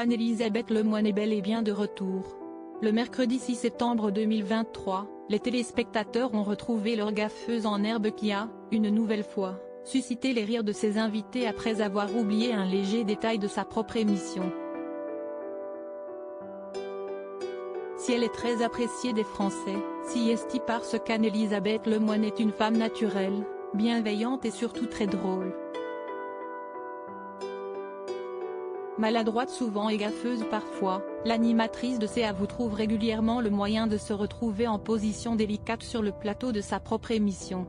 Anne-Elisabeth Lemoine est bel et bien de retour. Le mercredi 6 septembre 2023, les téléspectateurs ont retrouvé leur gaffeuse en herbe qui a, une nouvelle fois, suscité les rires de ses invités après avoir oublié un léger détail de sa propre émission. Si elle est très appréciée des Français, si est parce qu'Anne-Elisabeth Lemoine est une femme naturelle, bienveillante et surtout très drôle. Maladroite souvent et gaffeuse parfois, l'animatrice de CA vous trouve régulièrement le moyen de se retrouver en position délicate sur le plateau de sa propre émission.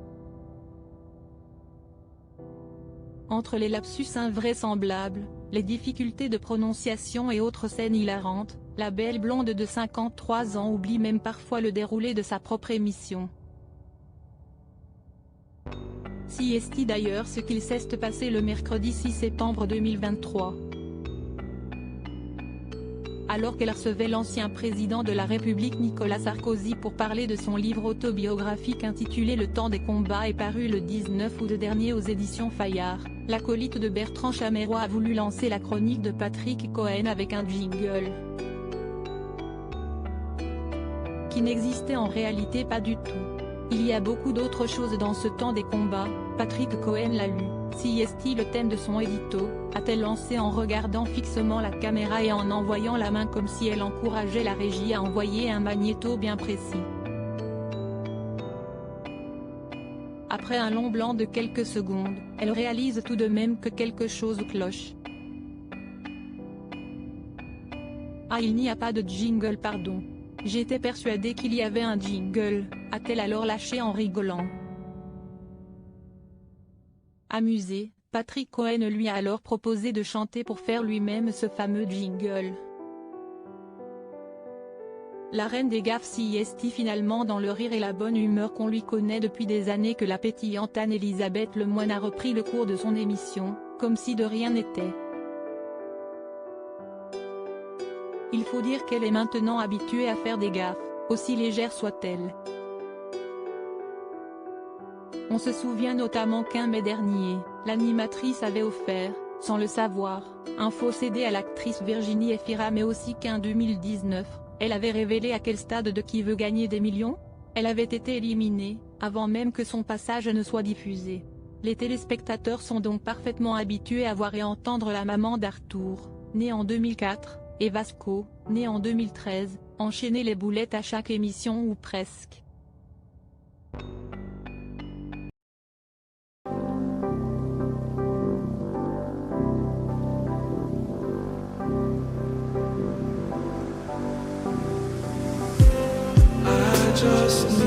Entre les lapsus invraisemblables, les difficultés de prononciation et autres scènes hilarantes, la belle blonde de 53 ans oublie même parfois le déroulé de sa propre émission. Si est d'ailleurs ce qu'il s'est passé le mercredi 6 septembre 2023. Alors qu'elle recevait l'ancien président de la République Nicolas Sarkozy pour parler de son livre autobiographique intitulé Le temps des combats et paru le 19 août dernier aux éditions Fayard, l'acolyte de Bertrand Chameroy a voulu lancer la chronique de Patrick Cohen avec un jingle qui n'existait en réalité pas du tout. Il y a beaucoup d'autres choses dans ce temps des combats, Patrick Cohen l'a lu, si est le thème de son édito, a-t-elle lancé en regardant fixement la caméra et en envoyant la main comme si elle encourageait la régie à envoyer un magnéto bien précis. Après un long blanc de quelques secondes, elle réalise tout de même que quelque chose cloche. Ah, il n'y a pas de jingle, pardon. J'étais persuadée qu'il y avait un jingle, a-t-elle alors lâché en rigolant. Amusé, Patrick Cohen lui a alors proposé de chanter pour faire lui-même ce fameux jingle. La reine des gaffes s'y est finalement dans le rire et la bonne humeur qu'on lui connaît depuis des années que la pétillante Anne-Elisabeth Lemoine a repris le cours de son émission, comme si de rien n'était. Il faut dire qu'elle est maintenant habituée à faire des gaffes, aussi légères soient-elles. On se souvient notamment qu'un mai dernier, l'animatrice avait offert, sans le savoir, un faux CD à l'actrice Virginie Efira, mais aussi qu'en 2019, elle avait révélé à quel stade de Qui veut gagner des millions, elle avait été éliminée, avant même que son passage ne soit diffusé. Les téléspectateurs sont donc parfaitement habitués à voir et entendre la maman d'Arthur, née en 2004, et Vasco, né en 2013, enchaîner les boulettes à chaque émission ou presque. Just